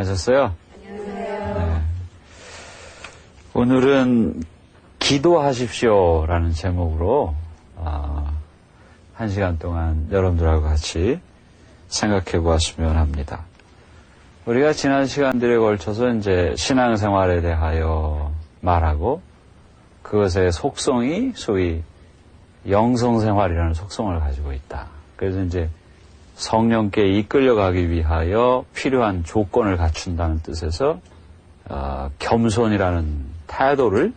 안녕하셨어요? 네. 오늘은 기도하십시오라는 제목으로 한 시간 동안 여러분들하고 같이 생각해 보았으면 합니다. 우리가 지난 시간들에 걸쳐서 이제 신앙생활에 대하여 말하고 그것의 속성이 소위 영성생활이라는 속성을 가지고 있다. 그래서 이제 성령께 이끌려가기 위하여 필요한 조건을 갖춘다는 뜻에서 겸손이라는 태도를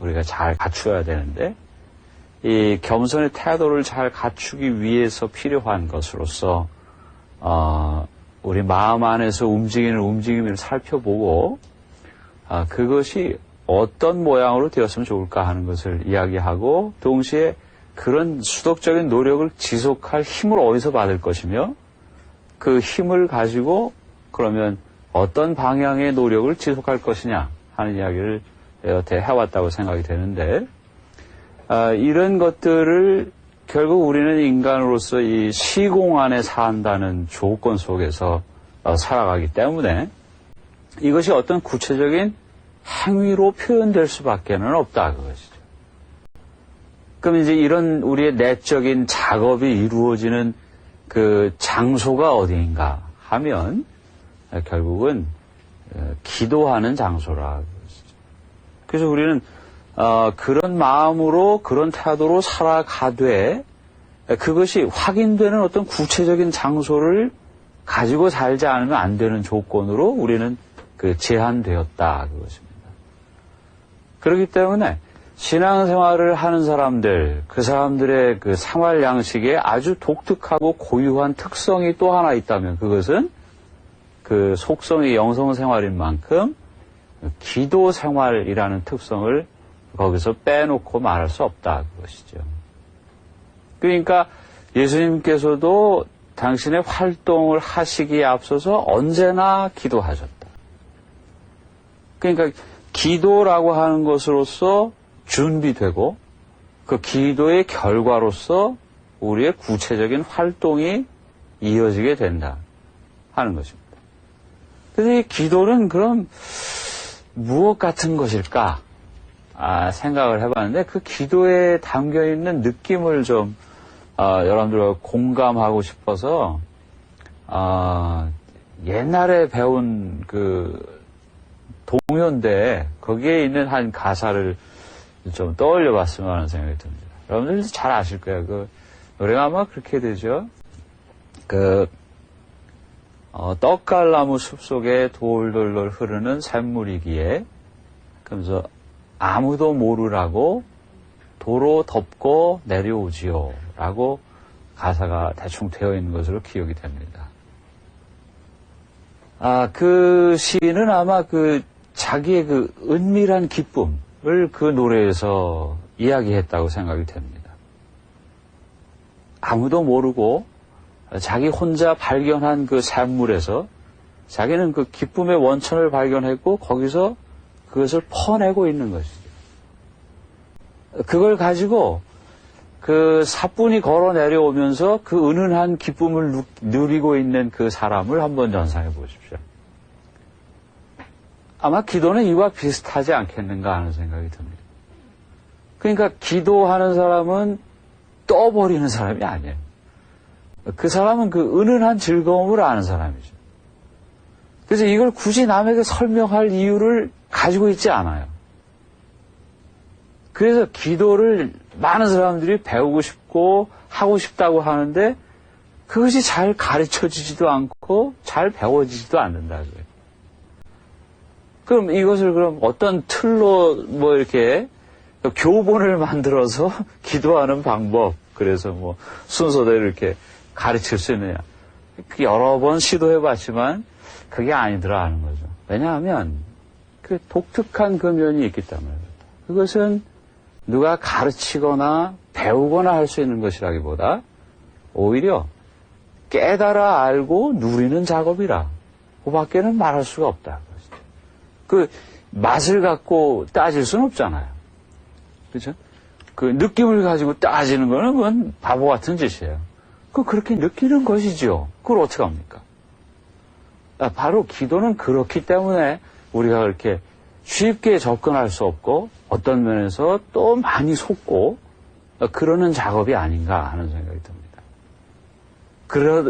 우리가 잘 갖추어야 되는데 이 겸손의 태도를 잘 갖추기 위해서 필요한 것으로서 우리 마음 안에서 움직이는 움직임을 살펴보고 그것이 어떤 모양으로 되었으면 좋을까 하는 것을 이야기하고 동시에 그런 수덕적인 노력을 지속할 힘을 어디서 받을 것이며 그 힘을 가지고 그러면 어떤 방향의 노력을 지속할 것이냐 하는 이야기를 여태 해왔다고 생각이 되는데 이런 것들을 결국 우리는 인간으로서 이 시공 안에 산다는 조건 속에서 살아가기 때문에 이것이 어떤 구체적인 행위로 표현될 수밖에는 없다 그것이죠. 그럼 이제 이런 우리의 내적인 작업이 이루어지는 그 장소가 어디인가 하면 결국은 기도하는 장소라. 그래서 우리는 그런 마음으로 그런 태도로 살아가되 그것이 확인되는 어떤 구체적인 장소를 가지고 살지 않으면 안 되는 조건으로 우리는 제한되었다 그것입니다. 그렇기 때문에 신앙생활을 하는 사람들, 그 사람들의 그 생활 양식에 아주 독특하고 고유한 특성이 또 하나 있다면 그것은 그 속성이 영성생활인 만큼 기도생활이라는 특성을 거기서 빼놓고 말할 수 없다 그것이죠. 그러니까 예수님께서도 당신의 활동을 하시기에 앞서서 언제나 기도하셨다. 그러니까 기도라고 하는 것으로서 준비되고 그 기도의 결과로서 우리의 구체적인 활동이 이어지게 된다 하는 것입니다. 그래서 이 기도는 그럼 무엇 같은 것일까 생각을 해봤는데 그 기도에 담겨있는 느낌을 좀 여러분들과 공감하고 싶어서 옛날에 배운 그 동요인데 거기에 있는 한 가사를 좀 떠올려 봤으면 하는 생각이 듭니다. 여러분들 잘 아실 거예요. 그 노래가 아마 그렇게 되죠. 떡갈나무 숲속에 돌돌돌 흐르는 샘물이기에 그러면서 아무도 모르라고 도로 덮고 내려오지요 라고 가사가 대충 되어 있는 것으로 기억이 됩니다. 그 시인은 아마 자기의 은밀한 기쁨을 그 노래에서 이야기했다고 생각이 됩니다. 아무도 모르고 자기 혼자 발견한 그 샘물에서 자기는 그 기쁨의 원천을 발견했고 거기서 그것을 퍼내고 있는 것이죠. 그걸 가지고 그 사뿐히 걸어 내려오면서 그 은은한 기쁨을 누리고 있는 그 사람을 한번 연상해 보십시오. 아마 기도는 이와 비슷하지 않겠는가 하는 생각이 듭니다. 그러니까 기도하는 사람은 떠버리는 사람이 아니에요. 그 사람은 그 은은한 즐거움을 아는 사람이죠. 그래서 이걸 굳이 남에게 설명할 이유를 가지고 있지 않아요. 그래서 기도를 많은 사람들이 배우고 싶고 하고 싶다고 하는데 그것이 잘 가르쳐지지도 않고 잘 배워지지도 않는다고요. 그럼 이것을 어떤 틀로 이렇게 교본을 만들어서 기도하는 방법, 그래서 순서대로 이렇게 가르칠 수 있느냐. 여러 번 시도해봤지만 그게 아니더라 하는 거죠. 왜냐하면 그 독특한 그 면이 있기 때문에 그것은 누가 가르치거나 배우거나 할 수 있는 것이라기보다 오히려 깨달아 알고 누리는 작업이라 그 밖에는 말할 수가 없다. 그 맛을 갖고 따질 수는 없잖아요. 그렇죠? 그 느낌을 가지고 따지는 거는 그건 바보 같은 짓이에요. 그렇게 느끼는 것이지요. 그걸 어떻게 합니까? 바로 기도는 그렇기 때문에 우리가 그렇게 쉽게 접근할 수 없고 어떤 면에서 또 많이 속고 그러는 작업이 아닌가 하는 생각이 듭니다.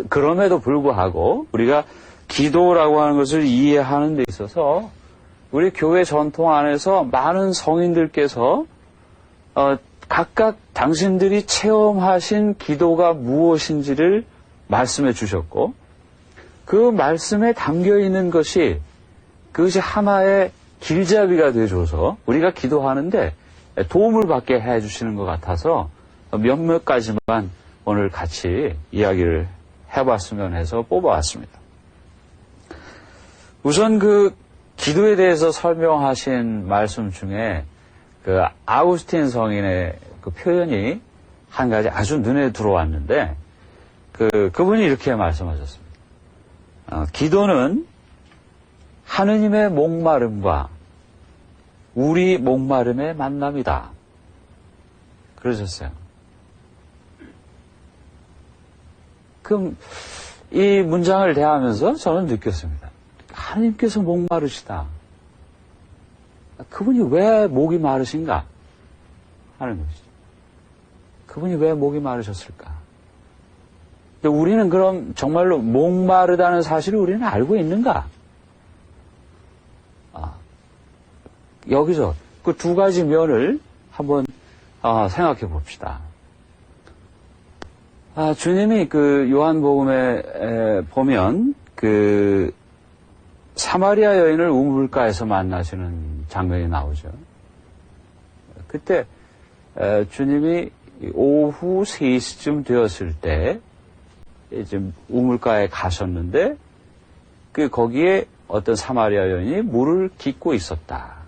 그럼에도 불구하고 우리가 기도라고 하는 것을 이해하는 데 있어서 우리 교회 전통 안에서 많은 성인들께서 각각 당신들이 체험하신 기도가 무엇인지를 말씀해 주셨고 그 말씀에 담겨 있는 것이 그것이 하나의 길잡이가 되어줘서 우리가 기도하는데 도움을 받게 해주시는 것 같아서 몇몇 가지만 오늘 같이 이야기를 해봤으면 해서 뽑아왔습니다. 우선 그 기도에 대해서 설명하신 말씀 중에 그 아우구스틴 성인의 그 표현이 한 가지 아주 눈에 들어왔는데 그분이 이렇게 말씀하셨습니다. 기도는 하느님의 목마름과 우리 목마름의 만남이다. 그러셨어요. 그럼 이 문장을 대하면서 저는 느꼈습니다. 하느님께서 목마르시다. 그분이 왜 목이 마르신가 하는 것이죠. 그분이 왜 목이 마르셨을까? 우리는 그럼 정말로 목마르다는 사실을 우리는 알고 있는가? 여기서 그 두 가지 면을 한번 생각해 봅시다. 주님이 그 요한복음에 보면 그 사마리아 여인을 우물가에서 만나시는 장면이 나오죠. 그때 주님이 오후 3시쯤 되었을 때 지금 우물가에 가셨는데 거기에 어떤 사마리아 여인이 물을 깃고 있었다.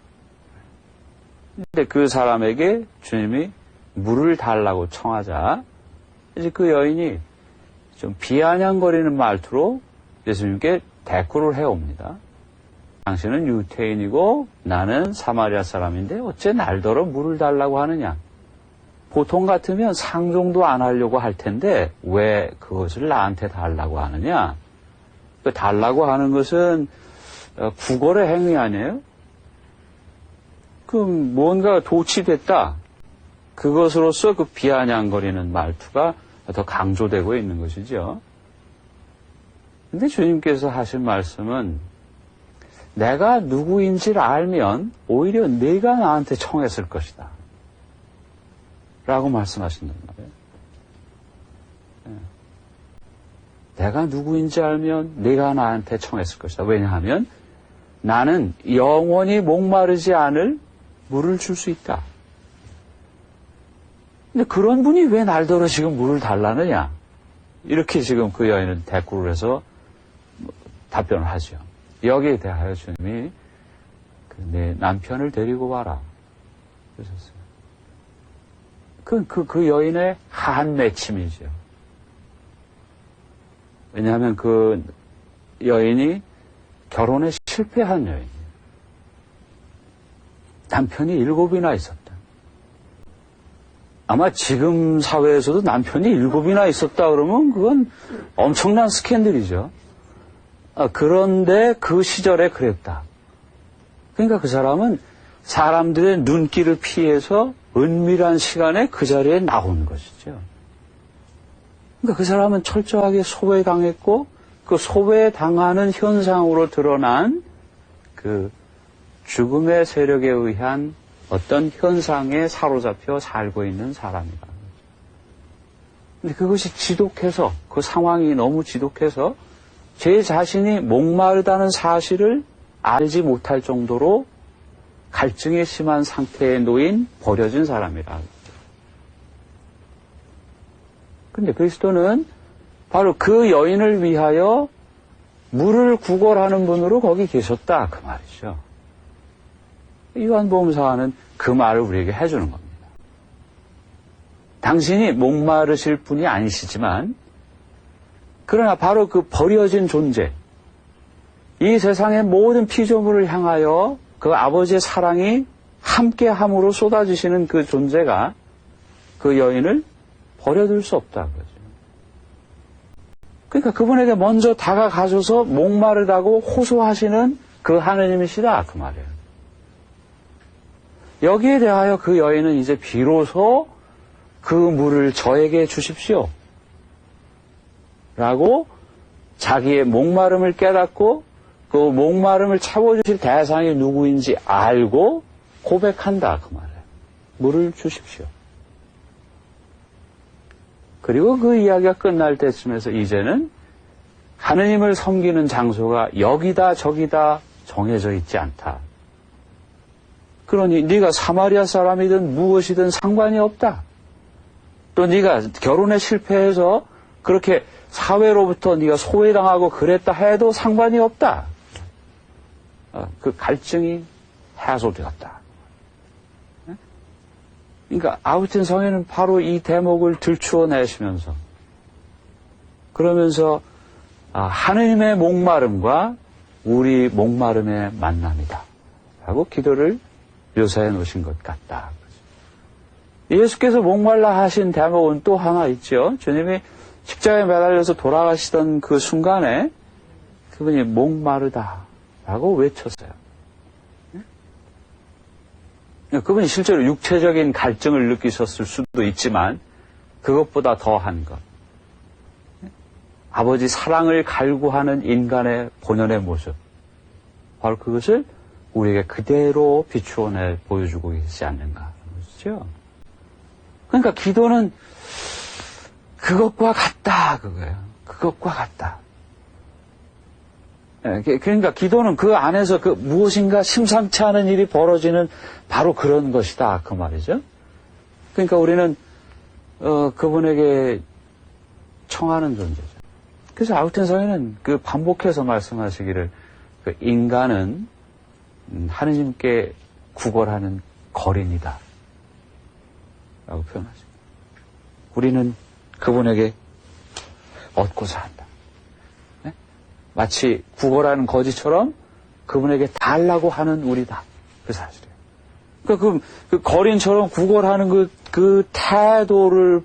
근데 그 사람에게 주님이 물을 달라고 청하자 이제 그 여인이 좀 비아냥거리는 말투로 예수님께 대꾸를 해옵니다. 당신은 유태인이고 나는 사마리아 사람인데 어째 날더러 물을 달라고 하느냐. 보통 같으면 상종도 안 하려고 할 텐데 왜 그것을 나한테 달라고 하느냐. 달라고 하는 것은 구걸의 행위 아니에요? 그럼 뭔가 도취됐다. 그것으로서 그 비아냥거리는 말투가 더 강조되고 있는 것이죠. 근데 주님께서 하신 말씀은 내가 누구인지를 알면 오히려 네가 나한테 청했을 것이다. 라고 말씀하신단 말이에요. 내가 누구인지 알면 네가 나한테 청했을 것이다. 왜냐하면 나는 영원히 목마르지 않을 물을 줄 수 있다. 근데 그런 분이 왜 날더러 지금 물을 달라느냐? 이렇게 지금 그 여인은 대꾸를 해서 답변을 하죠. 여기에 대하여 주님이 내 남편을 데리고 와라. 그러셨어요. 그 여인의 한 맺힘이죠. 왜냐하면 그 여인이 결혼에 실패한 여인이에요. 남편이 7이나 있었다. 아마 지금 사회에서도 남편이 7이나 있었다 그러면 그건 엄청난 스캔들이죠. 그런데 그 시절에 그랬다. 그러니까 그 사람은 사람들의 눈길을 피해서 은밀한 시간에 그 자리에 나온 것이죠. 그러니까 그 사람은 철저하게 소외당했고 그 소외당하는 현상으로 드러난 그 죽음의 세력에 의한 어떤 현상에 사로잡혀 살고 있는 사람이다. 근데 그것이 지독해서 그 상황이 너무 지독해서 제 자신이 목마르다는 사실을 알지 못할 정도로 갈증이 심한 상태에 놓인 버려진 사람이라. 근데 그리스도는 바로 그 여인을 위하여 물을 구걸하는 분으로 거기 계셨다 그 말이죠. 요한복음사는 그 말을 우리에게 해주는 겁니다. 당신이 목마르실 분이 아니시지만 그러나 바로 그 버려진 존재, 이 세상의 모든 피조물을 향하여 그 아버지의 사랑이 함께함으로 쏟아지시는 그 존재가 그 여인을 버려둘 수 없다. 그거죠. 그러니까 그분에게 먼저 다가가셔서 목마르다고 호소하시는 그 하느님이시다 그 말이에요. 여기에 대하여 그 여인은 이제 비로소 그 물을 저에게 주십시오 라고 자기의 목마름을 깨닫고 그 목마름을 채워주실 대상이 누구인지 알고 고백한다 그 말이에요. 물을 주십시오. 그리고 그 이야기가 끝날 때쯤에서 이제는 하느님을 섬기는 장소가 여기다 저기다 정해져 있지 않다. 그러니 네가 사마리아 사람이든 무엇이든 상관이 없다. 또 네가 결혼에 실패해서 그렇게 사회로부터 네가 소외당하고 그랬다 해도 상관이 없다. 그 갈증이 해소되었다. 그러니까 아우틴 성에는 바로 이 대목을 들추어내시면서 그러면서 하느님의 목마름과 우리 목마름의 만남이다 라고 기도를 묘사해 놓으신 것 같다. 예수께서 목말라 하신 대목은 또 하나 있죠. 주님이 십자가에 매달려서 돌아가시던 그 순간에 그분이 목마르다라고 외쳤어요. 그분이 실제로 육체적인 갈증을 느끼셨을 수도 있지만 그것보다 더한 것. 아버지 사랑을 갈구하는 인간의 본연의 모습. 바로 그것을 우리에게 그대로 비추어내 보여주고 계시지 않는가. 그렇죠? 그러니까 기도는 그것과 같다. 그거예요. 그것과 같다. 그러니까 기도는 그 안에서 그 무엇인가 심상치 않은 일이 벌어지는 바로 그런 것이다. 그 말이죠. 그러니까 우리는 그분에게 청하는 존재죠. 그래서 아우틴 성에는 그 반복해서 말씀하시기를 그 인간은 하느님께 구걸하는 거린이다 라고 표현하죠. 우리는 그분에게 얻고자 한다. 네? 마치 구걸하는 거지처럼 그분에게 달라고 하는 우리다. 그 사실이에요. 그러니까 그 거린처럼 구걸하는 그 태도를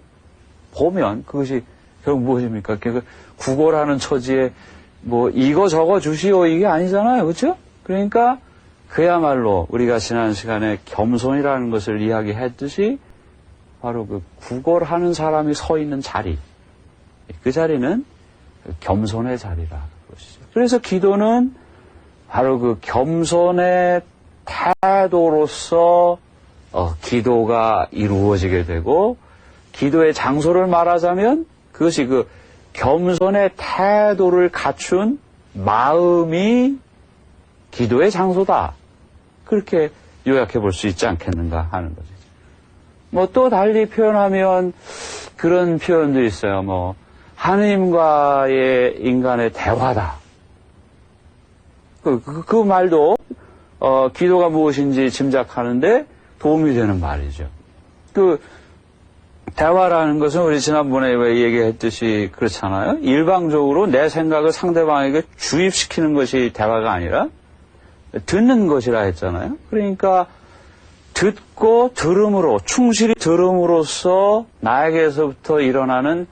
보면 그것이 결국 무엇입니까? 그 구걸하는 처지에 뭐 이거 저거 주시오 이게 아니잖아요. 그렇죠? 그러니까 그야말로 우리가 지난 시간에 겸손이라는 것을 이야기했듯이 바로 그 구걸하는 사람이 서 있는 자리, 그 자리는 겸손의 자리라 그것이죠. 그래서 기도는 바로 그 겸손의 태도로서 기도가 이루어지게 되고, 기도의 장소를 말하자면 그것이 그 겸손의 태도를 갖춘 마음이 기도의 장소다. 그렇게 요약해 볼 수 있지 않겠는가 하는 거죠. 뭐 또 달리 표현하면 그런 표현도 있어요. 뭐 하느님과의 인간의 대화다. 그 말도 기도가 무엇인지 짐작하는데 도움이 되는 말이죠. 그 대화라는 것은 우리 지난번에 왜 얘기했듯이 그렇잖아요. 일방적으로 내 생각을 상대방에게 주입시키는 것이 대화가 아니라 듣는 것이라 했잖아요. 그러니까 듣고 들음으로, 충실히 들음으로써 나에게서부터 일어나는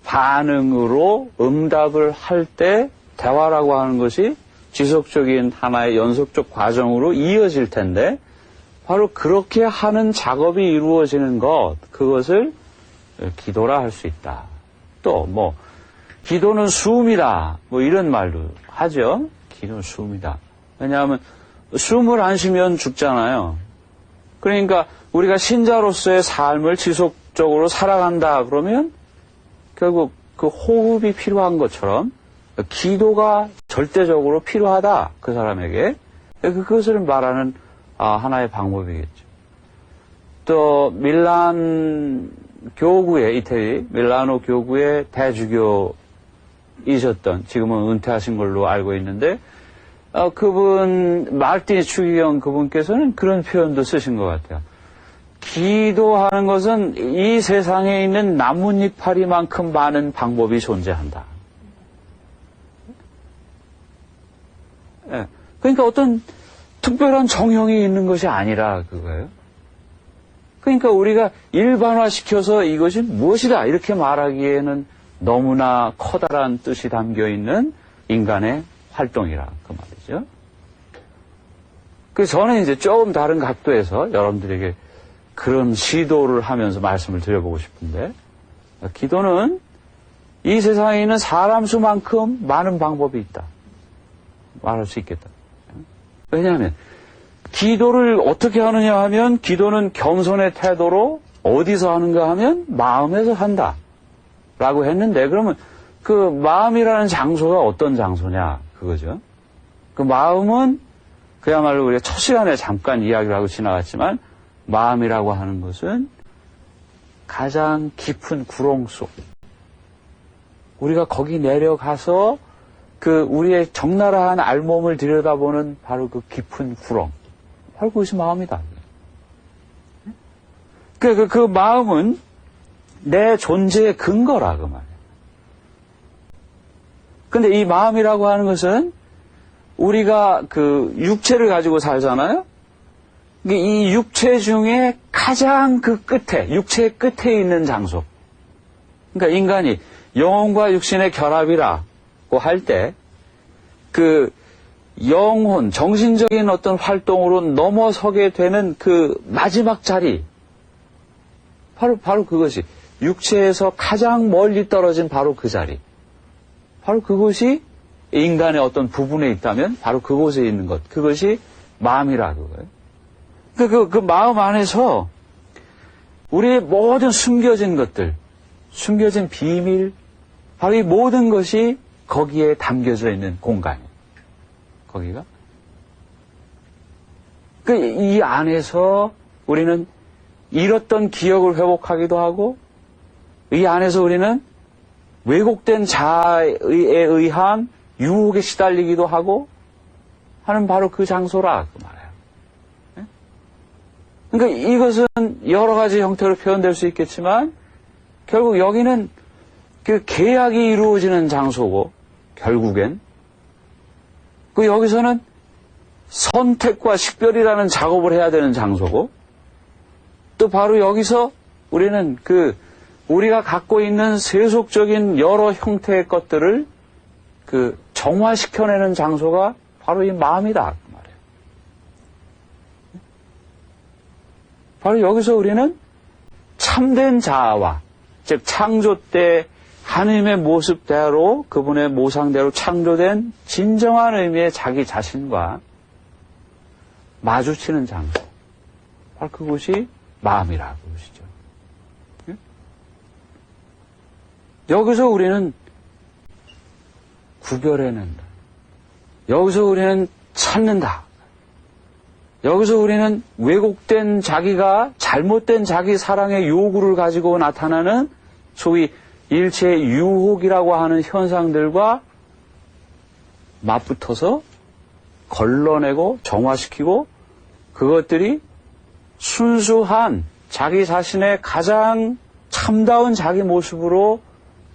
반응으로 응답을 할 때 대화라고 하는 것이 지속적인 하나의 연속적 과정으로 이어질 텐데, 바로 그렇게 하는 작업이 이루어지는 것, 그것을 기도라 할 수 있다. 또 뭐 기도는 숨이다, 뭐 이런 말도 하죠. 기도는 숨이다. 왜냐하면 숨을 안 쉬면 죽잖아요. 그러니까 우리가 신자로서의 삶을 지속적으로 살아간다 그러면 결국 그 호흡이 필요한 것처럼 기도가 절대적으로 필요하다, 그 사람에게. 그것을 말하는 하나의 방법이겠죠. 또 밀란 교구의, 이태리 밀라노 교구의 대주교이셨던, 지금은 은퇴하신 걸로 알고 있는데, 그분 마르티니 추기경 그분께서는 그런 표현도 쓰신 것 같아요. 기도하는 것은 이 세상에 있는 나뭇잎파리만큼 많은 방법이 존재한다. 예. 그러니까 어떤 특별한 정형이 있는 것이 아니라 그거예요. 그러니까 우리가 일반화시켜서 이것이 무엇이다 이렇게 말하기에는 너무나 커다란 뜻이 담겨 있는 인간의 활동이라 그 말이죠. 그래서 저는 이제 조금 다른 각도에서 여러분들에게 그런 시도를 하면서 말씀을 드려보고 싶은데, 기도는 이 세상에 있는 사람 수만큼 많은 방법이 있다 말할 수 있겠다. 왜냐하면 기도를 어떻게 하느냐 하면, 기도는 겸손의 태도로 어디서 하는가 하면 마음에서 한다 라고 했는데, 그러면 그 마음이라는 장소가 어떤 장소냐 그거죠. 그 마음은 그야말로 우리가 첫 시간에 잠깐 이야기를 하고 지나갔지만, 마음이라고 하는 것은 가장 깊은 구렁 속, 우리가 거기 내려가서 그 우리의 적나라한 알몸을 들여다보는 바로 그 깊은 구렁, 바로 그것이 마음이다. 그 마음은 내 존재의 근거라 그 말이에요. 근데 이 마음이라고 하는 것은 우리가 그 육체를 가지고 살잖아요. 이 육체 중에 가장 그 끝에, 육체의 끝에 있는 장소. 그러니까 인간이 영혼과 육신의 결합이라고 할 때, 그 영혼, 정신적인 어떤 활동으로 넘어서게 되는 그 마지막 자리, 바로 그것이, 육체에서 가장 멀리 떨어진 바로 그 자리, 바로 그것이 인간의 어떤 부분에 있다면 바로 그곳에 있는 것, 그것이 마음이라고 그거예요. 그 마음 안에서 우리의 모든 숨겨진 것들, 숨겨진 비밀, 바로 이 모든 것이 거기에 담겨져 있는 공간이에요. 거기가. 이 안에서 우리는 잃었던 기억을 회복하기도 하고, 이 안에서 우리는 왜곡된 자아에 의한 유혹에 시달리기도 하고 하는 바로 그 장소라 그 말이에요. 그러니까 이것은 여러 가지 형태로 표현될 수 있겠지만, 결국 여기는 그 계약이 이루어지는 장소고, 결국엔 그 여기서는 선택과 식별이라는 작업을 해야 되는 장소고, 또 바로 여기서 우리는 그 우리가 갖고 있는 세속적인 여러 형태의 것들을 그 정화시켜내는 장소가 바로 이 마음이다 그 말이에요. 바로 여기서 우리는 참된 자아와, 즉 창조 때 하나님의 모습대로, 그분의 모상대로 창조된 진정한 의미의 자기 자신과 마주치는 장소, 바로 그곳이 마음이라고 그러시죠. 여기서 우리는 구별해낸다. 여기서 우리는 찾는다. 여기서 우리는 왜곡된 자기가, 잘못된 자기 사랑의 요구를 가지고 나타나는 소위 일체의 유혹이라고 하는 현상들과 맞붙어서 걸러내고 정화시키고, 그것들이 순수한 자기 자신의 가장 참다운 자기 모습으로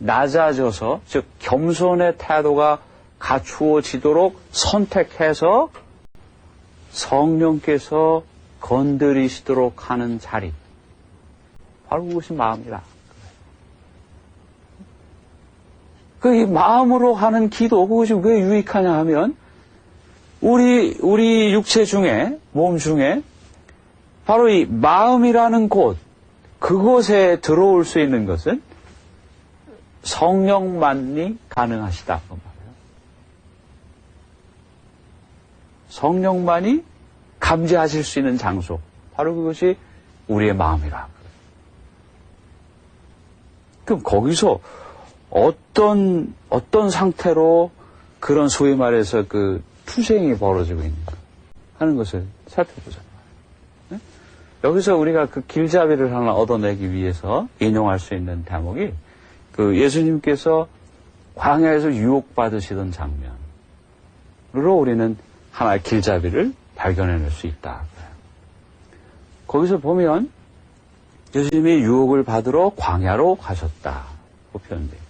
낮아져서, 즉 겸손의 태도가 갖추어지도록 선택해서 성령께서 건드리시도록 하는 자리, 바로 그것이 마음이라. 이 마음으로 하는 기도, 그것이 왜 유익하냐 하면, 우리 육체 중에, 몸 중에 바로 이 마음이라는 곳, 그곳에 들어올 수 있는 것은 성령만이 가능하시다 그 말이에요. 성령만이 감지하실 수 있는 장소, 바로 그것이 우리의 마음이라. 그럼 거기서 어떤 상태로 그런 소위 말해서 그 투쟁이 벌어지고 있는가 하는 것을 살펴보자. 네? 여기서 우리가 그 길잡이를 하나 얻어내기 위해서 인용할 수 있는 대목이, 그 예수님께서 광야에서 유혹받으시던 장면으로 우리는 하나의 길잡이를 발견해낼 수 있다. 거기서 보면 예수님이 유혹을 받으러 광야로 가셨다고 표현되어 있어요.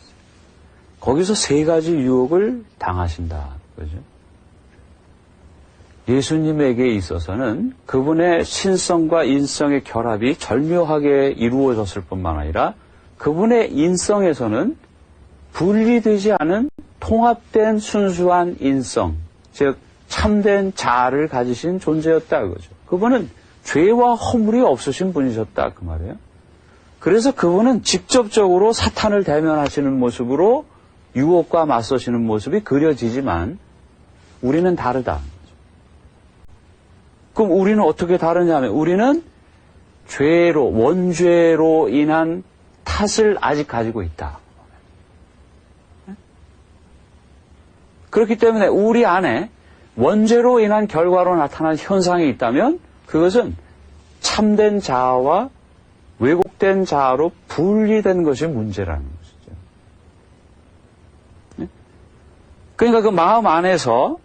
거기서 세 가지 유혹을 당하신다. 그죠? 예수님에게 있어서는 그분의 신성과 인성의 결합이 절묘하게 이루어졌을 뿐만 아니라, 그분의 인성에서는 분리되지 않은 통합된 순수한 인성, 즉 참된 자아를 가지신 존재였다 그거죠. 그분은 죄와 허물이 없으신 분이셨다 그 말이에요. 그래서 그분은 직접적으로 사탄을 대면하시는 모습으로 유혹과 맞서시는 모습이 그려지지만 우리는 다르다. 그럼 우리는 어떻게 다르냐면 우리는 죄로, 원죄로 인한 탓을 아직 가지고 있다. 그렇기 때문에 우리 안에 원죄로 인한 결과로 나타난 현상이 있다면 그것은 참된 자아와 왜곡된 자아로 분리된 것이 문제라는 것이죠. 그러니까 그 마음 안에서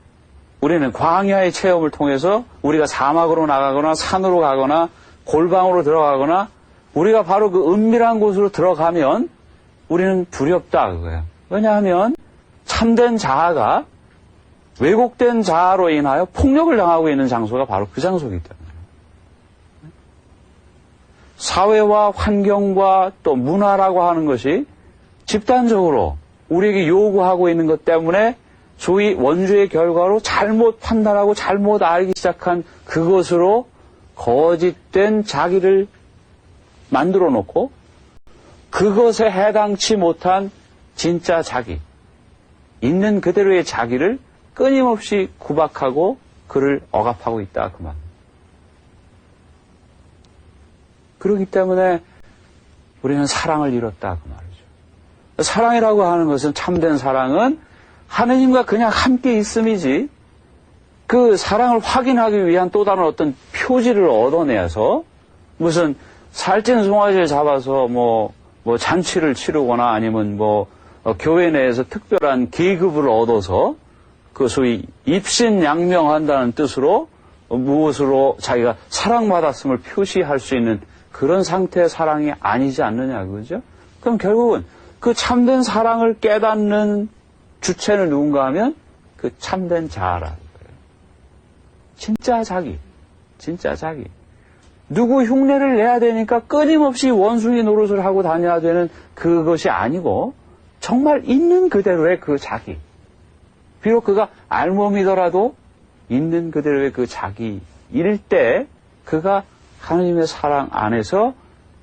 우리는 광야의 체험을 통해서 우리가 사막으로 나가거나 산으로 가거나 골방으로 들어가거나 우리가 바로 그 은밀한 곳으로 들어가면 우리는 두렵다 그거예요. 왜냐하면 참된 자아가 왜곡된 자아로 인하여 폭력을 당하고 있는 장소가 바로 그 장소이기 때문에 사회와 환경과 또 문화라고 하는 것이 집단적으로 우리에게 요구하고 있는 것 때문에 소위 원죄의 결과로 잘못 판단하고 잘못 알기 시작한 그것으로 거짓된 자기를 만들어 놓고 그것에 해당치 못한 진짜 자기, 있는 그대로의 자기를 끊임없이 구박하고 그를 억압하고 있다 그 말. 그렇기 때문에 우리는 사랑을 잃었다 그 말이죠. 사랑이라고 하는 것은 참된 사랑은 하느님과 그냥 함께 있음이지 그 사랑을 확인하기 위한 또 다른 어떤 표지를 얻어내서 무슨 살찐 송아지를 잡아서 뭐 잔치를 치르거나 아니면 교회 내에서 특별한 계급을 얻어서 그 소위 입신양명한다는 뜻으로 무엇으로 자기가 사랑받았음을 표시할 수 있는 그런 상태의 사랑이 아니지 않느냐 그죠? 그럼 결국은 그 참된 사랑을 깨닫는 주체는 누군가 하면 그 참된 자아라는 거예요. 진짜 자기. 누구 흉내를 내야 되니까 끊임없이 원숭이 노릇을 하고 다녀야 되는 그것이 아니고 정말 있는 그대로의 그 자기. 비록 그가 알몸이더라도 있는 그대로의 그 자기일 때 그가 하나님의 사랑 안에서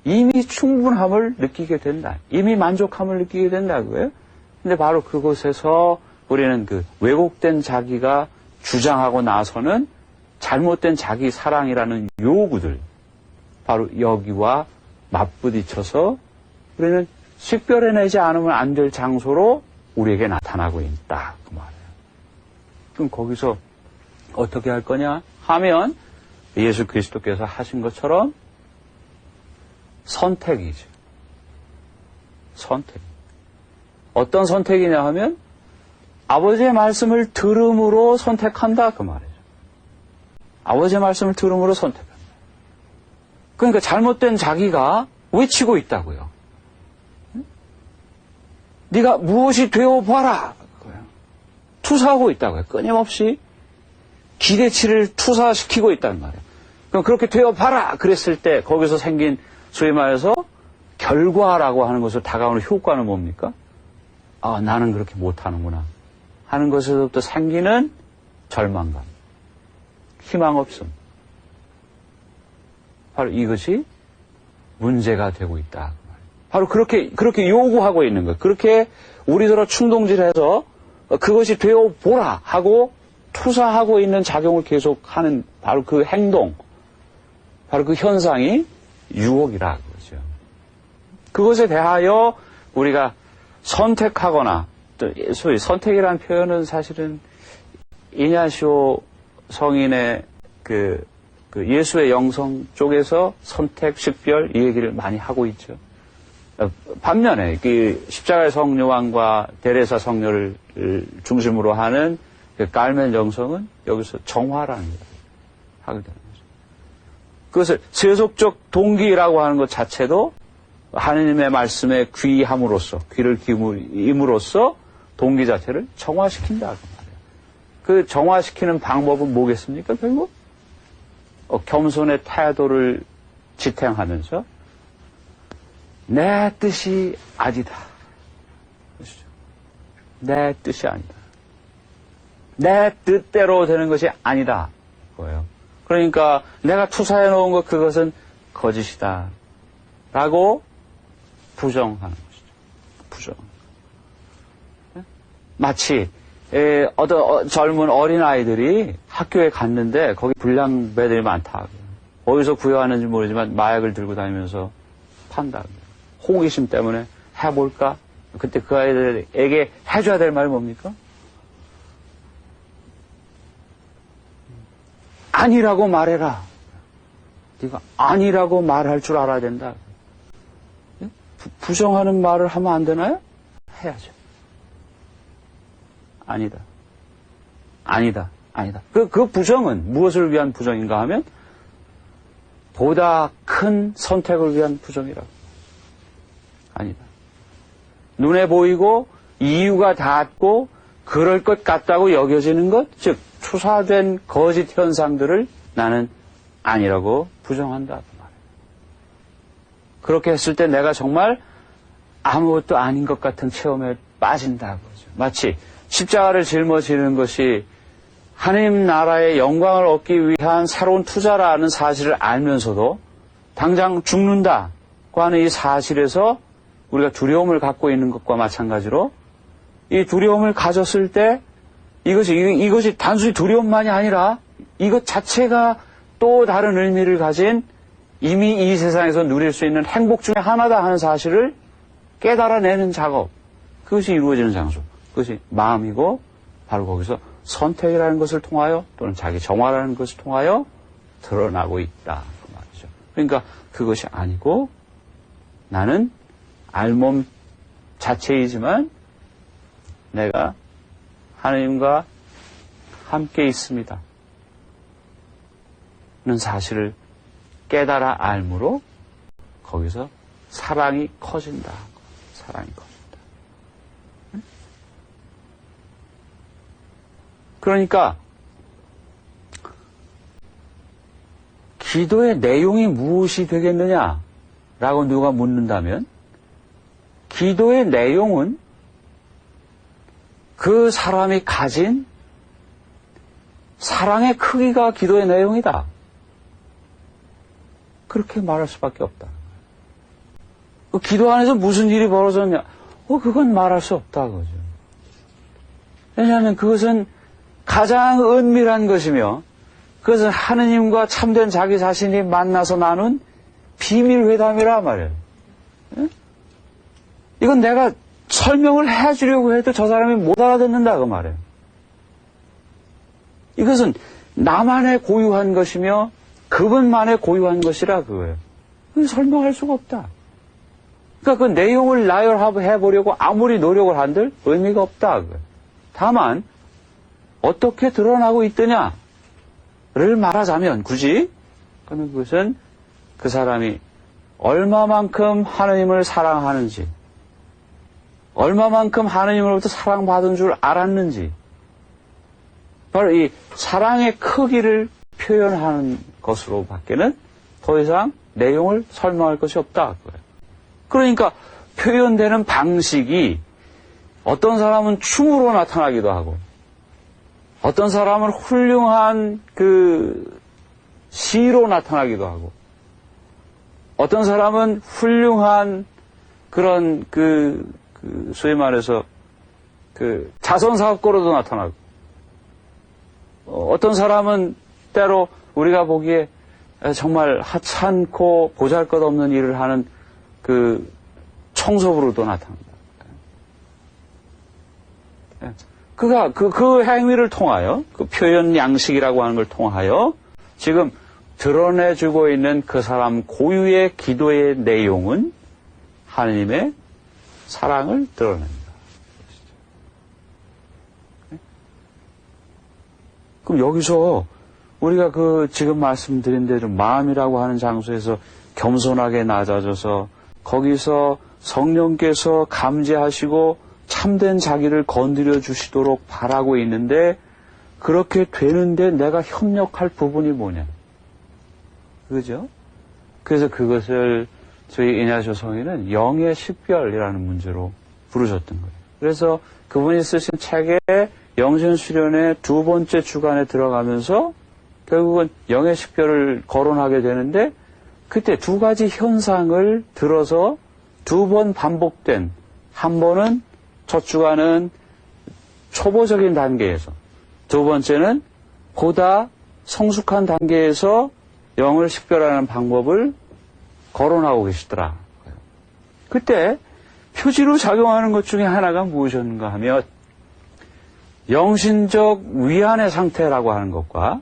이미 충분함을 느끼게 된다. 이미 만족함을 느끼게 된다 그거예요. 근데 바로 그곳에서 우리는 그 왜곡된 자기가 주장하고 나서는 잘못된 자기 사랑이라는 요구들, 바로 여기와 맞부딪혀서 우리는 식별해내지 않으면 안 될 장소로 우리에게 나타나고 있다. 그 말이에요. 그럼 거기서 어떻게 할 거냐 하면 예수 그리스도께서 하신 것처럼 선택이죠. 선택. 어떤 선택이냐 하면 아버지의 말씀을 들음으로 선택한다 그 말이죠. 아버지의 말씀을 들음으로 선택한다. 그러니까 잘못된 자기가 외치고 있다고요. 네가 무엇이 되어봐라. 투사하고 있다고요. 끊임없이 기대치를 투사시키고 있단 말이에요. 그럼 그렇게 되어봐라. 그랬을 때 거기서 생긴 소위 말해서 결과라고 하는 것을 다가오는 효과는 뭡니까? 아, 나는 그렇게 못하는구나 하는 것에서부터 생기는 절망감, 희망 없음. 바로 이것이 문제가 되고 있다. 바로 그렇게 요구하고 있는 것. 그렇게 우리들어 충동질해서 그것이 되어보라 하고 투사하고 있는 작용을 계속하는 바로 그 행동, 바로 그 현상이 유혹이라 그러죠. 그것에 대하여 우리가 선택하거나 또 소위 선택이라는 표현은 사실은 이냐시오 성인의 그 예수의 영성 쪽에서 선택, 식별 이 얘기를 많이 하고 있죠. 반면에 그 십자가의 성요한과 데레사 성녀를 중심으로 하는 그 깔멘 영성은 여기서 정화라는 얘기를 하게 되는 거죠. 그것을 세속적 동기라고 하는 것 자체도 하느님의 말씀에 귀함으로써 귀를 기울임으로써 동기 자체를 정화시킨다 그 말이에요. 그 정화시키는 방법은 뭐겠습니까? 결국 겸손의 태도를 지탱하면서 내 뜻이 아니다. 내 뜻이 아니다. 내 뜻대로 되는 것이 아니다. 그거예요. 그러니까 내가 투사해 놓은 것 그것은 거짓이다. 라고 부정하는 것이죠. 부정. 마치 어떤 젊은 어린아이들이 학교에 갔는데 거기 불량배들이 많다. 어디서 구해왔는지 모르지만 마약을 들고 다니면서 판다. 호기심 때문에 해볼까? 그때 그 아이들에게 해줘야 될 말이 뭡니까? 아니라고 말해라. 네가 아니라고 말할 줄 알아야 된다. 부정하는 말을 하면 안 되나요? 해야죠. 아니다. 아니다. 아니다. 그 부정은 무엇을 위한 부정인가 하면 보다 큰 선택을 위한 부정이라고. 아니다. 눈에 보이고 이유가 닿고 그럴 것 같다고 여겨지는 것, 즉 투사된 거짓 현상들을 나는 아니라고 부정한다. 그렇게 했을 때 내가 정말 아무것도 아닌 것 같은 체험에 빠진다고 하죠. 마치 십자가를 짊어지는 것이 하나님 나라의 영광을 얻기 위한 새로운 투자라는 사실을 알면서도 당장 죽는다고 하는 이 사실에서 우리가 두려움을 갖고 있는 것과 마찬가지로 이 두려움을 가졌을 때 이것이 단순히 두려움만이 아니라 이것 자체가 또 다른 의미를 가진 이미 이 세상에서 누릴 수 있는 행복 중에 하나다 하는 사실을 깨달아내는 작업, 그것이 이루어지는 장소, 그것이 마음이고 바로 거기서 선택이라는 것을 통하여 또는 자기 정화라는 것을 통하여 드러나고 있다 그 말이죠. 그러니까 그것이 아니고 나는 알몸 자체이지만 내가 하나님과 함께 있습니다 는 사실을 깨달아 알므로 거기서 사랑이 커진다. 사랑이 커진다. 그러니까 기도의 내용이 무엇이 되겠느냐라고 누가 묻는다면 기도의 내용은 그 사람이 가진 사랑의 크기가 기도의 내용이다. 그렇게 말할 수밖에 없다. 그 기도 안에서 무슨 일이 벌어졌냐? 그건 말할 수 없다. 그거죠. 왜냐하면 그것은 가장 은밀한 것이며 그것은 하느님과 참된 자기 자신이 만나서 나눈 비밀 회담이라 말이에요. 이건 내가 설명을 해주려고 해도 저 사람이 못 알아듣는다 그 말이에요. 이것은 나만의 고유한 것이며 그분만의 고유한 것이라 그거예요. 설명할 수가 없다. 그러니까 그 내용을 나열해보려고 아무리 노력을 한들 의미가 없다. 그거예요. 다만 어떻게 드러나고 있더냐를 말하자면 굳이 그러면 그것은 그 사람이 얼마만큼 하느님을 사랑하는지 얼마만큼 하느님으로부터 사랑받은 줄 알았는지 바로 이 사랑의 크기를 표현하는 것으로 밖에는 더 이상 내용을 설명할 것이 없다. 그러니까 표현되는 방식이 어떤 사람은 춤으로 나타나기도 하고 어떤 사람은 훌륭한 그 시로 나타나기도 하고 어떤 사람은 훌륭한 그런 소위 말해서 자선사업가로도 나타나고 어떤 사람은 때로 우리가 보기에 정말 하찮고 보잘것없는 일을 하는 그 청소부로도 나타납니다. 그가 그 행위를 통하여 그 표현 양식이라고 하는 걸 통하여 지금 드러내주고 있는 그 사람 고유의 기도의 내용은 하느님의 사랑을 드러냅니다. 그럼 여기서 우리가 지금 말씀드린 대로 마음이라고 하는 장소에서 겸손하게 낮아져서 거기서 성령께서 감지하시고 참된 자기를 건드려 주시도록 바라고 있는데 그렇게 되는데 내가 협력할 부분이 뭐냐? 그죠? 그래서 그것을 저희 이냐쇼 성인은 영의 식별이라는 문제로 부르셨던 거예요. 그래서 그분이 쓰신 책의 영신수련의 두 번째 주간에 들어가면서 결국은 영의 식별을 거론하게 되는데 그때 두 가지 현상을 들어서 두 번 반복된, 한 번은 첫 주간은 초보적인 단계에서, 두 번째는 보다 성숙한 단계에서 영을 식별하는 방법을 거론하고 계시더라. 그때 표지로 작용하는 것 중에 하나가 무엇이었는가 하면 영신적 위안의 상태라고 하는 것과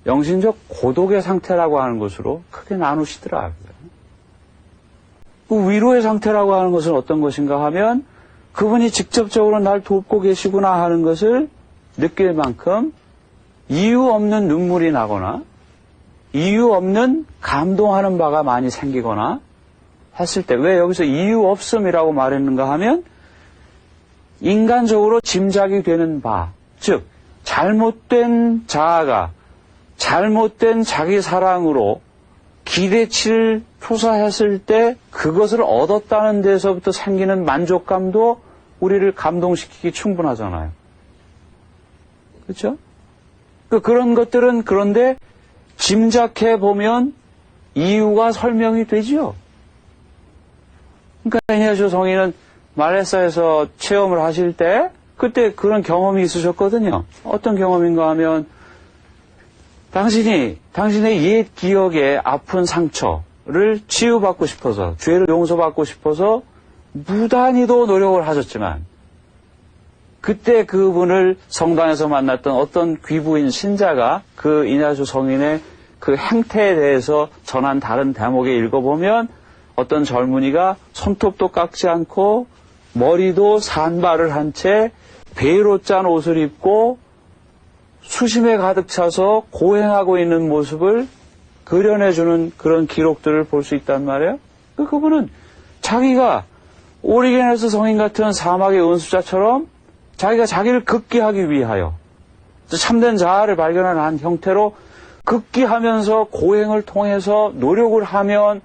영신적 고독의 상태라고 하는 것으로 크게 나누시더라고요. 그 위로의 상태라고 하는 것은 어떤 것인가 하면 그분이 직접적으로 날 돕고 계시구나 하는 것을 느낄 만큼 이유 없는 눈물이 나거나 이유 없는 감동하는 바가 많이 생기거나 했을 때, 왜 여기서 이유 없음이라고 말했는가 하면 인간적으로 짐작이 되는 바, 즉 잘못된 자아가 잘못된 자기 사랑으로 기대치를 투사했을 때 그것을 얻었다는 데서부터 생기는 만족감도 우리를 감동시키기 충분하잖아요. 그렇죠? 그런 것들은 그런데 짐작해 보면 이유가 설명이 되지요. 그러니까 이냐시오 성인은 말레사에서 체험을 하실 때 그때 그런 경험이 있으셨거든요. 어떤 경험인가 하면 당신의 옛 기억의 아픈 상처를 치유받고 싶어서, 죄를 용서받고 싶어서 무단히도 노력을 하셨지만 그때 그분을 성당에서 만났던 어떤 귀부인 신자가 그 이냐시오 성인의 그 행태에 대해서 전한 다른 대목에 읽어보면 어떤 젊은이가 손톱도 깎지 않고 머리도 산발을 한 채 베로 짠 옷을 입고 수심에 가득 차서 고행하고 있는 모습을 그려내주는 그런 기록들을 볼 수 있단 말이에요. 그분은 자기가 오리게네스 성인 같은 사막의 은수자처럼 자기가 자기를 극기하기 위하여 참된 자아를 발견하는 한 형태로 극기하면서 고행을 통해서 노력을 하면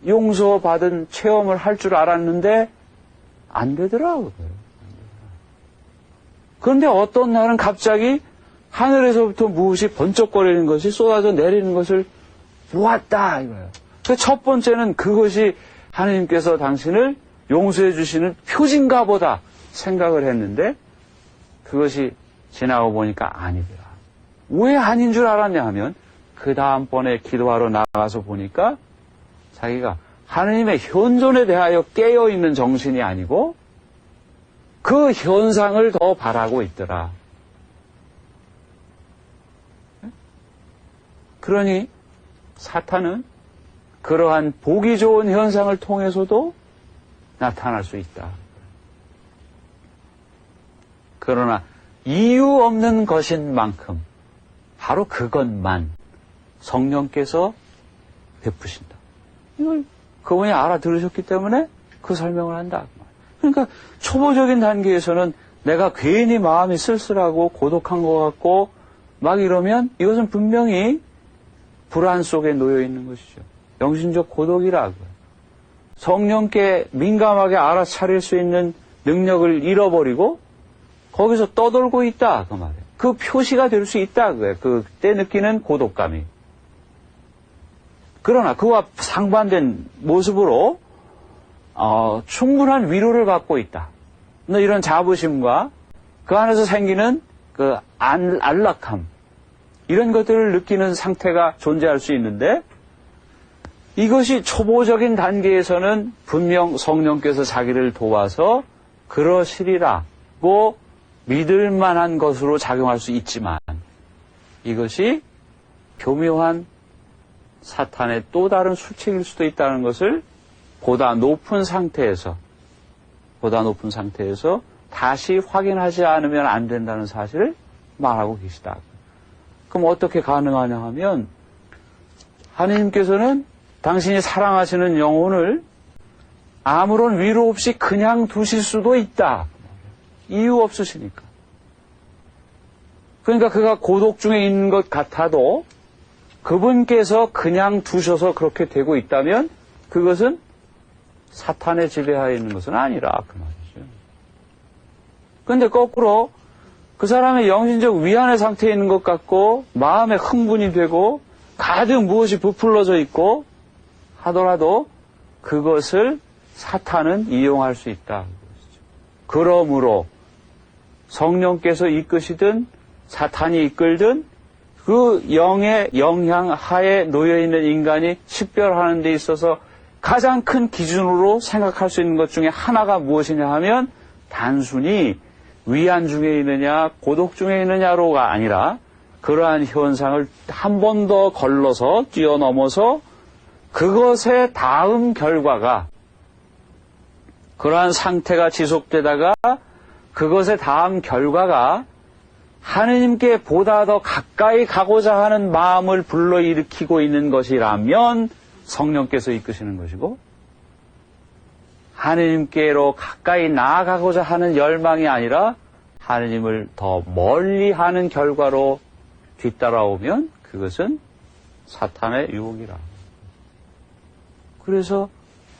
용서받은 체험을 할 줄 알았는데 안 되더라고요. 그런데 어떤 날은 갑자기 하늘에서부터 무엇이 번쩍거리는 것이 쏟아져 내리는 것을 보았다 이거예요. 첫 번째는 그것이 하나님께서 당신을 용서해 주시는 표징가 보다 생각을 했는데 그것이 지나고 보니까 아니더라. 왜 아닌 줄 알았냐 하면 그 다음번에 기도하러 나가서 보니까 자기가 하느님의 현존에 대하여 깨어있는 정신이 아니고 그 현상을 더 바라고 있더라. 그러니 사탄은 그러한 보기 좋은 현상을 통해서도 나타날 수 있다. 그러나 이유 없는 것인 만큼 바로 그것만 성령께서 베푸신다. 이걸 그분이 알아들으셨기 때문에 그 설명을 한다. 그러니까 초보적인 단계에서는 내가 괜히 마음이 쓸쓸하고 고독한 것 같고 막 이러면 이것은 분명히 불안 속에 놓여 있는 것이죠. 영신적 고독이라고요. 성령께 민감하게 알아차릴 수 있는 능력을 잃어버리고 거기서 떠돌고 있다 그 말이에요. 그 표시가 될 수 있다 그거예요. 그때 느끼는 고독감이. 그러나 그와 상반된 모습으로 충분한 위로를 받고 있다. 이런 자부심과 그 안에서 생기는 그 안락함 이런 것들을 느끼는 상태가 존재할 수 있는데 이것이 초보적인 단계에서는 분명 성령께서 자기를 도와서 그러시리라고 믿을 만한 것으로 작용할 수 있지만 이것이 교묘한 사탄의 또 다른 수칙일 수도 있다는 것을 보다 높은 상태에서 다시 확인하지 않으면 안 된다는 사실을 말하고 계시다. 그럼 어떻게 가능하냐 하면 하나님께서는 당신이 사랑하시는 영혼을 아무런 위로 없이 그냥 두실 수도 있다. 이유 없으시니까. 그러니까 그가 고독 중에 있는 것 같아도 그분께서 그냥 두셔서 그렇게 되고 있다면 그것은 사탄의 지배하에 있는 것은 아니라 그 말이죠. 근데 거꾸로 그 사람의 영신적 위안의 상태에 있는 것 같고 마음에 흥분이 되고 가득 무엇이 부풀러져 있고 하더라도 그것을 사탄은 이용할 수 있다. 그러므로 성령께서 이끄시든 사탄이 이끌든 그 영의 영향 하에 놓여있는 인간이 식별하는 데 있어서 가장 큰 기준으로 생각할 수 있는 것 중에 하나가 무엇이냐 하면 단순히 위안 중에 있느냐 고독 중에 있느냐로가 아니라 그러한 현상을 한 번 더 걸러서 뛰어넘어서 그것의 다음 결과가 그러한 상태가 지속되다가 그것의 다음 결과가 하느님께 보다 더 가까이 가고자 하는 마음을 불러일으키고 있는 것이라면 성령께서 이끄시는 것이고 하느님께로 가까이 나아가고자 하는 열망이 아니라 하느님을 더 멀리하는 결과로 뒤따라오면 그것은 사탄의 유혹이라. 그래서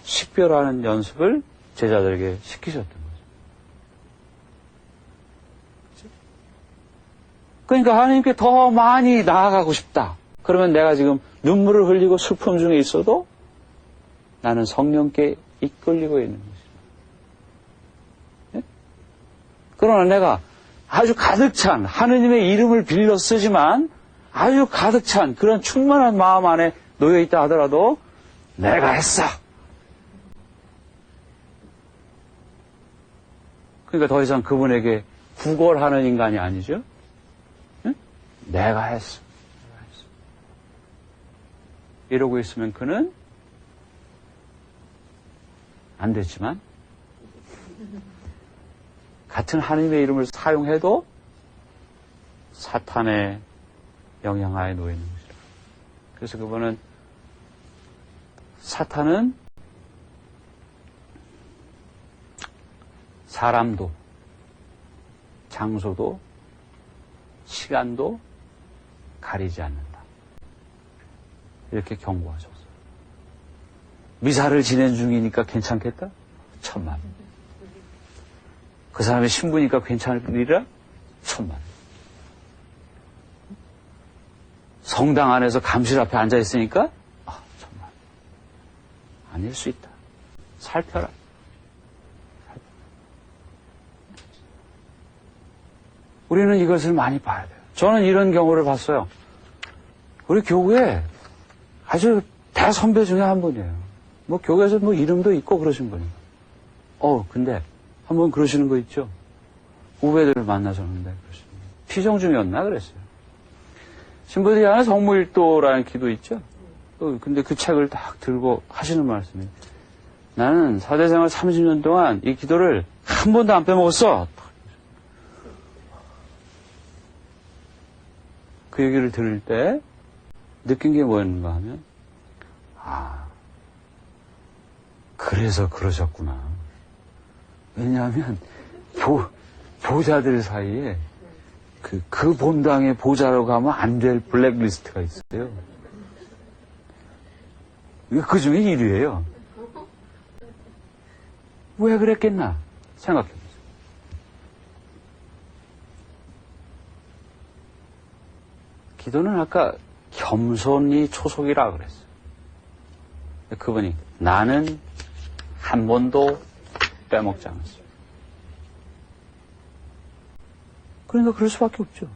식별하는 연습을 제자들에게 시키셨던 거죠. 그러니까 하나님께 더 많이 나아가고 싶다. 그러면 내가 지금 눈물을 흘리고 슬픔 중에 있어도 나는 성령께 이끌리고 있는 것이다. 네? 그러나 내가 아주 가득 찬 하느님의 이름을 빌려 쓰지만 아주 가득 찬 그런 충만한 마음 안에 놓여있다 하더라도 내가 했어. 그러니까 더 이상 그분에게 구걸하는 인간이 아니죠. 응? 내가 했어. 이러고 있으면 그는 안 됐지만 같은 하나님의 이름을 사용해도 사탄의 영향하에 놓이는 것이다. 그래서 그분은 사탄은 사람도 장소도 시간도 가리지 않는다. 이렇게 경고하셨어요. 미사를 진행 중이니까 괜찮겠다? 천만. 그 사람의 신부니까 괜찮으리라? 천만. 성당 안에서 감실 앞에 앉아있으니까? 천만. 아닐 수 있다. 살펴라. 우리는 이것을 많이 봐야 돼요. 저는 이런 경우를 봤어요. 우리 교구에 아주 대선배 중에 한 분이에요. 뭐 교회에서 뭐 이름도 있고 그러신 분이에요. 근데 한번 그러시는 거 있죠? 후배들을 만나셨는데 그러시는 거예요. 피정중이었나 그랬어요. 신부들이 하는 성무일도라는 기도 있죠? 근데 그 책을 딱 들고 하시는 말씀이 나는 사대생활 30년 동안 이 기도를 한 번도 안 빼먹었어. 그 얘기를 들을 때 느낀 게 뭐였는가 하면 그래서 그러셨구나. 왜냐하면 보자들 사이에 그 본당에 보자로 가면 안 될 블랙리스트가 있어요. 그 중에 1위예요. 왜 그랬겠나 생각해보세요. 기도는 아까 겸손이 초속이라 그랬어요. 그분이 나는 한 번도 빼먹지 않았어요. 그러니까 그럴 수밖에 없죠.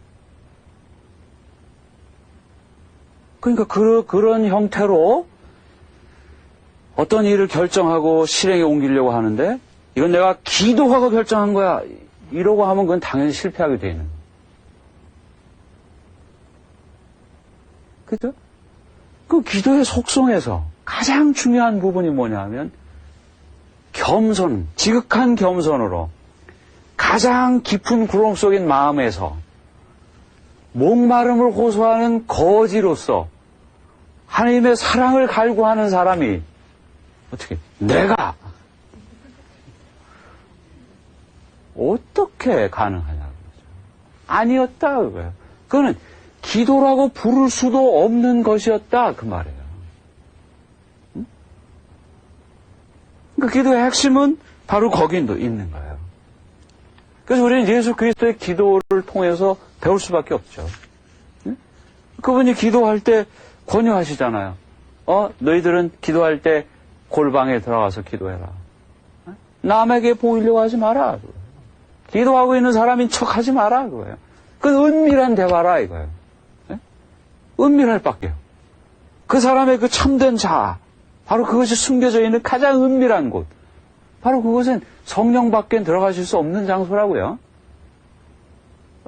그러니까 그런 형태로 어떤 일을 결정하고 실행에 옮기려고 하는데 이건 내가 기도하고 결정한 거야 이러고 하면 그건 당연히 실패하게 돼 있는 거예요. 그죠? 그 기도의 속성에서 가장 중요한 부분이 뭐냐 하면 겸손, 지극한 겸손으로 가장 깊은 구름 속인 마음에서 목마름을 호소하는 거지로서 하나님의 사랑을 갈구하는 사람이 어떻게 내가 어떻게 가능하냐고 그러죠. 아니었다 그거예요. 그거는 기도라고 부를 수도 없는 것이었다 그 말이에요. 응? 그러니까 기도의 핵심은 바로 거기 있는 거예요. 그래서 우리는 예수 그리스도의 기도를 통해서 배울 수밖에 없죠. 그분이 기도할 때 권유하시잖아요. 너희들은 기도할 때 골방에 들어가서 기도해라. 남에게 보이려고 하지 마라. 기도하고 있는 사람인 척 하지 마라. 그거예요. 그건 은밀한 대화라 이거예요. 은밀할 밖에요. 그 사람의 그 참된 자아, 바로 그것이 숨겨져 있는 가장 은밀한 곳. 바로 그곳은 성령밖에 들어가실 수 없는 장소라고요.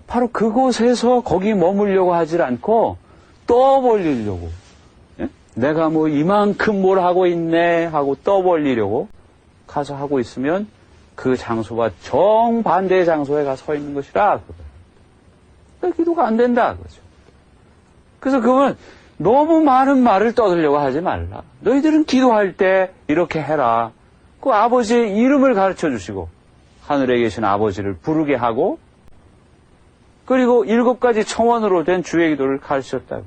바로 그곳에서 거기 머물려고 하질 않고 떠벌리려고. 내가 뭐 이만큼 뭘 하고 있네 하고 떠벌리려고 가서 하고 있으면 그 장소와 정반대의 장소에 가서 서 있는 것이라. 그러니까 기도가 안 된다. 그거죠. 그래서 그분은 너무 많은 말을 떠들려고 하지 말라. 너희들은 기도할 때 이렇게 해라. 그 아버지의 이름을 가르쳐 주시고 하늘에 계신 아버지를 부르게 하고 그리고 7가지 청원으로 된 주의 기도를 가르치셨다고.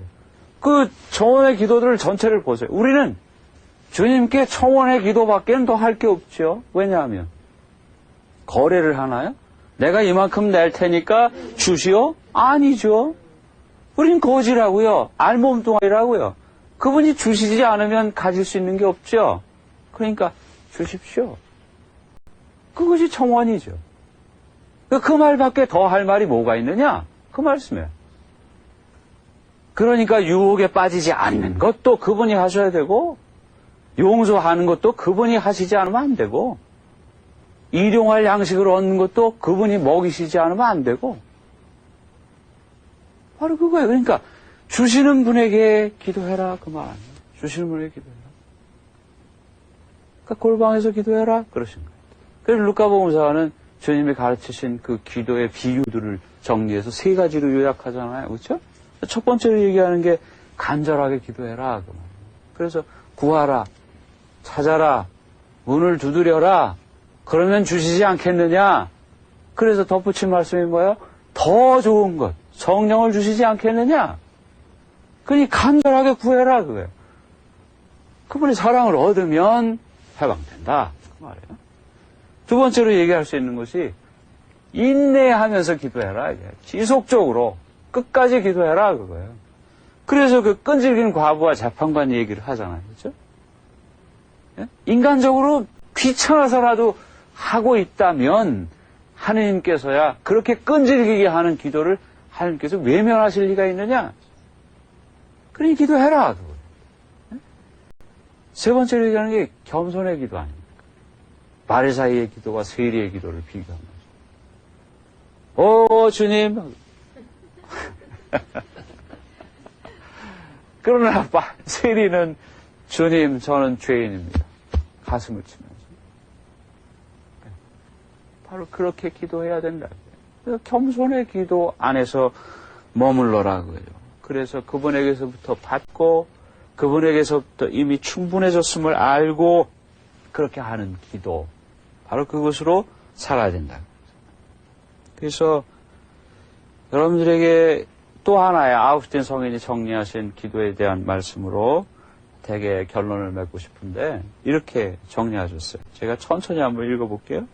그 청원의 기도들을 전체를 보세요. 우리는 주님께 청원의 기도밖에는 더 할 게 없죠. 왜냐하면 거래를 하나요? 내가 이만큼 낼 테니까 주시오? 아니죠. 우린 거지라고요. 알몸뚱아리라고요. 그분이 주시지 않으면 가질 수 있는 게 없죠. 그러니까 주십시오. 그것이 청원이죠. 그 말밖에 더 할 말이 뭐가 있느냐? 그 말씀이에요. 그러니까 유혹에 빠지지 않는 것도 그분이 하셔야 되고 용서하는 것도 그분이 하시지 않으면 안 되고 일용할 양식을 얻는 것도 그분이 먹이시지 않으면 안 되고 바로 그거예요. 그러니까 주시는 분에게 기도해라 그 말. 주시는 분에게 기도해라. 그러니까 골방에서 기도해라 그러신 거예요. 그래서 루카복음서는 주님이 가르치신 그 기도의 비유들을 정리해서 3가지로 요약하잖아요. 그렇죠? 첫 번째로 얘기하는 게 간절하게 기도해라. 그 말이에요. 그래서 구하라, 찾아라, 문을 두드려라. 그러면 주시지 않겠느냐? 그래서 덧붙인 말씀이 뭐예요? 더 좋은 것, 성령을 주시지 않겠느냐? 그러니 간절하게 구해라 그거예요. 그분의 사랑을 얻으면 해방된다. 그 말이에요. 두 번째로 얘기할 수 있는 것이 인내하면서 기도해라. 지속적으로 끝까지 기도해라 그거예요. 그래서 그 끈질긴 과부와 재판관 얘기를 하잖아요. 그렇죠? 인간적으로 귀찮아서라도 하고 있다면 하느님께서야 그렇게 끈질기게 하는 기도를 하나님께서 외면하실 리가 있느냐? 그러니 기도해라. 그거예요. 세 번째로 얘기하는 게 겸손의 기도 아닙니까? 바리사이의 기도와 세리의 기도를 비교한 거죠. 주님. 그러나 세리는 주님 저는 죄인입니다. 가슴을 치면서. 바로 그렇게 기도해야 된다. 그래서 겸손의 기도 안에서 머물러라 그거예요. 그래서 그분에게서부터 받고 그분에게서부터 이미 충분해졌음을 알고 그렇게 하는 기도. 바로 그것으로 살아야 된다. 그래서 여러분들에게 또 하나의 아우구스틴 성인이 정리하신 기도에 대한 말씀으로 대개 결론을 맺고 싶은데 이렇게 정리하셨어요. 제가 천천히 한번 읽어볼게요.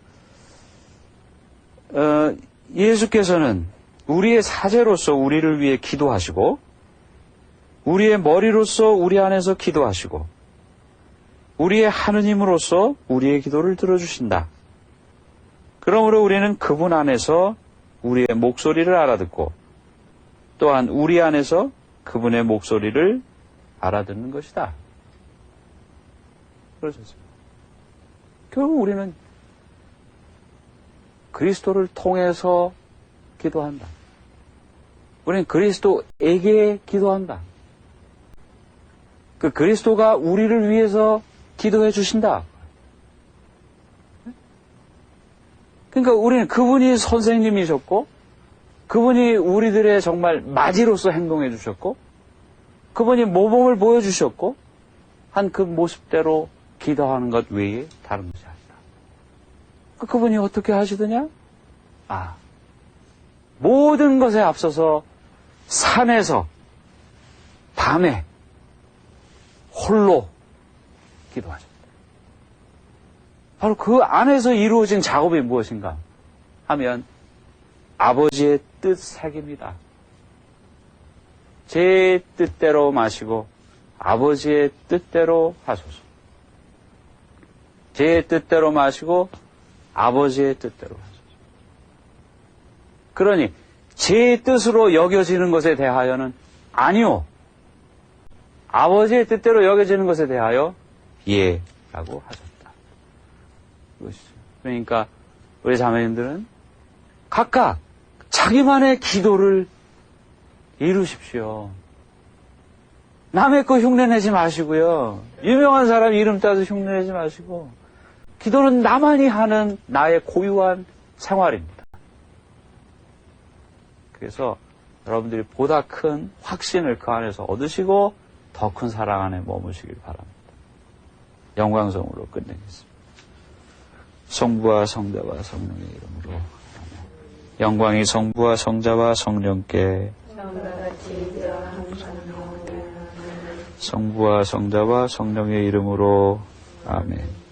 예수께서는 우리의 사제로서 우리를 위해 기도하시고 우리의 머리로서 우리 안에서 기도하시고 우리의 하느님으로서 우리의 기도를 들어주신다. 그러므로 우리는 그분 안에서 우리의 목소리를 알아듣고 또한 우리 안에서 그분의 목소리를 알아듣는 것이다. 그러셨어요. 결국 우리는 그리스도를 통해서 기도한다. 우리는 그리스도에게 기도한다. 그 그리스도가 우리를 위해서 기도해 주신다. 그러니까 우리는 그분이 선생님이셨고 그분이 우리들의 정말 마지로서 행동해 주셨고 그분이 모범을 보여주셨고 한 그 모습대로 기도하는 것 외에 다른 것이 아니다. 그분이 어떻게 하시더냐? 모든 것에 앞서서 산에서 밤에 홀로 기도하셨다. 바로 그 안에서 이루어진 작업이 무엇인가 하면 아버지의 뜻색입니다. 제 뜻대로 마시고 아버지의 뜻대로 하소서. 제 뜻대로 마시고 아버지의 뜻대로 하소서. 그러니 제 뜻으로 여겨지는 것에 대하여는 아니요. 아버지의 뜻대로 여겨지는 것에 대하여 예라고 하셨다. 그것이죠. 그러니까 우리 자매님들은 각각 자기만의 기도를 이루십시오. 남의 거 흉내내지 마시고요. 유명한 사람 이름 따서 흉내내지 마시고 기도는 나만이 하는 나의 고유한 생활입니다. 그래서 여러분들이 보다 큰 확신을 그 안에서 얻으시고 더 큰 사랑 안에 머무시길 바랍니다. 영광성으로 끝내겠습니다. 성부와 성자와 성령의 이름으로 아멘. 영광이 성부와 성자와 성령께 성부와 성자와 성령의 이름으로 아멘.